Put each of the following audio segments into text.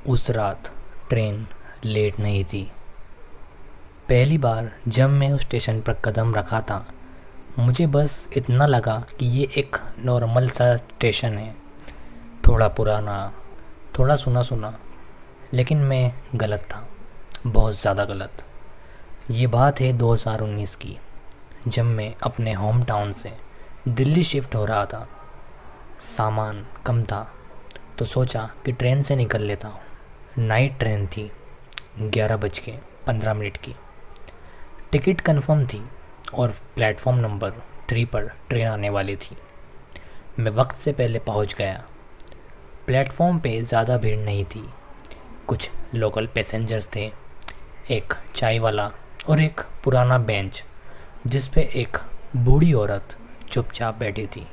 उस रात train late नहीं थी। पहली बार जब मैं उस स्टेशन पर कदम रखा था, मुझे बस इतना लगा कि ये एक नॉर्मल सा स्टेशन है, थोड़ा पुराना, थोड़ा सुना सुना। लेकिन मैं गलत था, बहुत ज़्यादा गलत। ये बात है 2019 की, जब मैं अपने होम टाउन से दिल्ली शिफ्ट हो रहा था। सामान कम था तो सोचा कि ट्रेन से निकल लेता हूँ। नाइट ट्रेन थी, 11:15 की। टिकट कंफर्म थी और प्लेटफॉर्म नंबर 3 पर ट्रेन आने वाली थी। मैं वक्त से पहले पहुंच गया। प्लेटफॉर्म पे ज़्यादा भीड़ नहीं थी। कुछ लोकल पैसेंजर्स थे, एक चाय वाला और एक पुराना बेंच जिस पे एक बूढ़ी औरत चुपचाप बैठी थी।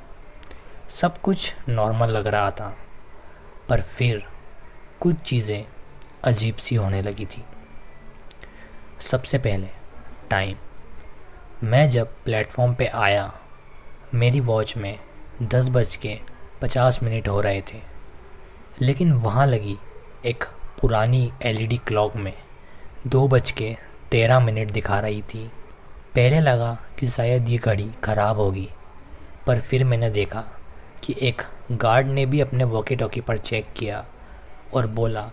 सब कुछ नॉर्मल लग रहा था, पर फिर कुछ चीज़ें अजीब सी होने लगी थी। सबसे पहले टाइम। मैं जब प्लेटफॉर्म पे आया, मेरी वॉच में 10:50 हो रहे थे, लेकिन वहाँ लगी एक पुरानी एलईडी क्लॉक में 2:13 दिखा रही थी। पहले लगा कि शायद ये घड़ी ख़राब होगी, पर फिर मैंने देखा कि एक गार्ड ने भी अपने वॉकी टॉकी पर चेक किया और बोला,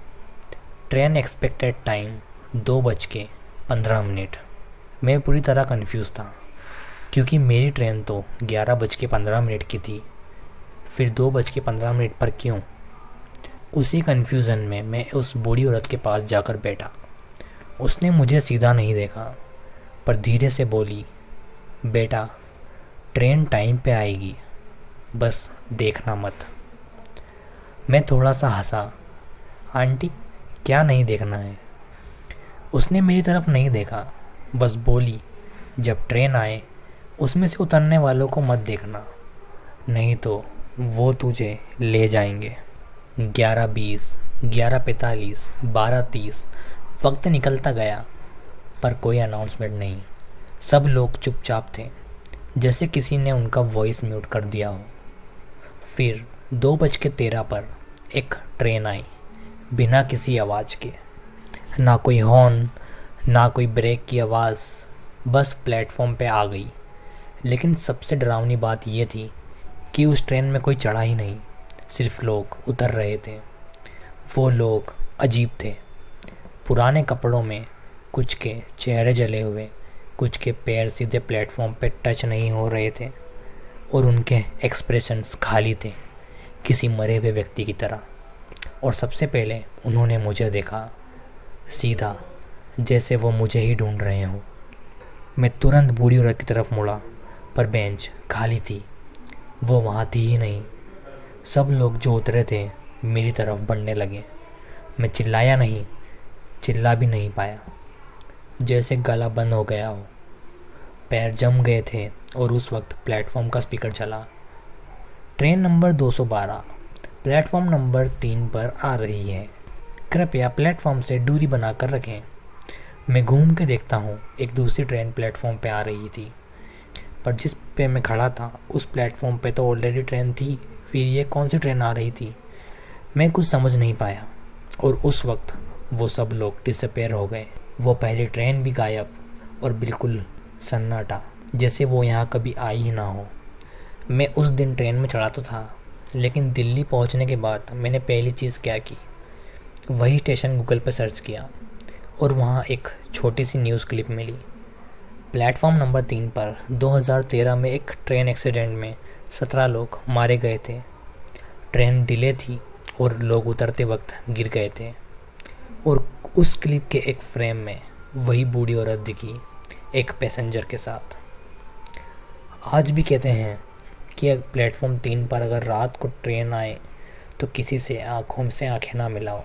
ट्रेन एक्सपेक्टेड टाइम 2:15। मैं पूरी तरह कंफ्यूज था, क्योंकि मेरी ट्रेन तो 11:15 की थी, फिर 2:15 पर क्यों? उसी कन्फ्यूज़न में मैं उस बूढ़ी औरत के पास जाकर बैठा। उसने मुझे सीधा नहीं देखा, पर धीरे से बोली, बेटा, ट्रेन टाइम पे आएगी, बस देखना मत। मैं थोड़ा सा हंसा। आंटी, क्या नहीं देखना है? उसने मेरी तरफ नहीं देखा, बस बोली, जब ट्रेन आए उसमें से उतरने वालों को मत देखना, नहीं तो वो तुझे ले जाएंगे। 11:20, 11:45, 12:30 वक्त निकलता गया, पर कोई अनाउंसमेंट नहीं। सब लोग चुपचाप थे, जैसे किसी ने उनका वॉइस म्यूट कर दिया हो। फिर 2:13 पर एक ट्रेन आई, बिना किसी आवाज़ के। ना कोई हॉर्न, ना कोई ब्रेक की आवाज़, बस प्लेटफॉर्म पे आ गई। लेकिन सबसे डरावनी बात यह थी कि उस ट्रेन में कोई चढ़ा ही नहीं, सिर्फ लोग उतर रहे थे। वो लोग अजीब थे, पुराने कपड़ों में, कुछ के चेहरे जले हुए, कुछ के पैर सीधे प्लेटफॉर्म पे टच नहीं हो रहे थे, और उनके एक्सप्रेशंस खाली थे, किसी मरे हुए व्यक्ति की तरह। और सबसे पहले उन्होंने मुझे देखा, सीधा, जैसे वो मुझे ही ढूंढ रहे हों। मैं तुरंत बूढ़ी औरत की तरफ मुड़ा, पर बेंच खाली थी, वो वहाँ थी ही नहीं। सब लोग जो उतरे थे मेरी तरफ बढ़ने लगे। मैं चिल्लाया नहीं, चिल्ला भी नहीं पाया, जैसे गला बंद हो गया हो। पैर जम गए थे और उस वक्त प्लेटफॉर्म का स्पीकर चला, ट्रेन नंबर 212 प्लेटफॉर्म नंबर 3 पर आ रही है, कृपया प्लेटफॉर्म से दूरी बनाकर रखें। मैं घूम के देखता हूँ, एक दूसरी ट्रेन प्लेटफॉर्म पे आ रही थी, पर जिस पे मैं खड़ा था उस प्लेटफॉर्म पे तो ऑलरेडी ट्रेन थी। फिर ये कौन सी ट्रेन आ रही थी? मैं कुछ समझ नहीं पाया, और उस वक्त वो सब लोग डिसअपेयर हो गए। वो पहली ट्रेन भी गायब, और बिल्कुल सन्नाटा, जैसे वो यहाँ कभी आई ही ना हो। मैं उस दिन ट्रेन में चढ़ा तो था, लेकिन दिल्ली पहुँचने के बाद मैंने पहली चीज़ क्या की, वही स्टेशन गूगल पर सर्च किया, और वहाँ एक छोटी सी न्यूज़ क्लिप मिली। प्लेटफॉर्म नंबर 3 पर 2013 में एक ट्रेन एक्सीडेंट में 17 लोग मारे गए थे। ट्रेन डिले थी और लोग उतरते वक्त गिर गए थे। और उस क्लिप के एक फ्रेम में वही बूढ़ी औरत दिखी, एक पैसेंजर के साथ। आज भी कहते हैं कि प्लेटफॉर्म 3 पर अगर रात को ट्रेन आए तो किसी से आंखों से आंखें ना मिलाओ।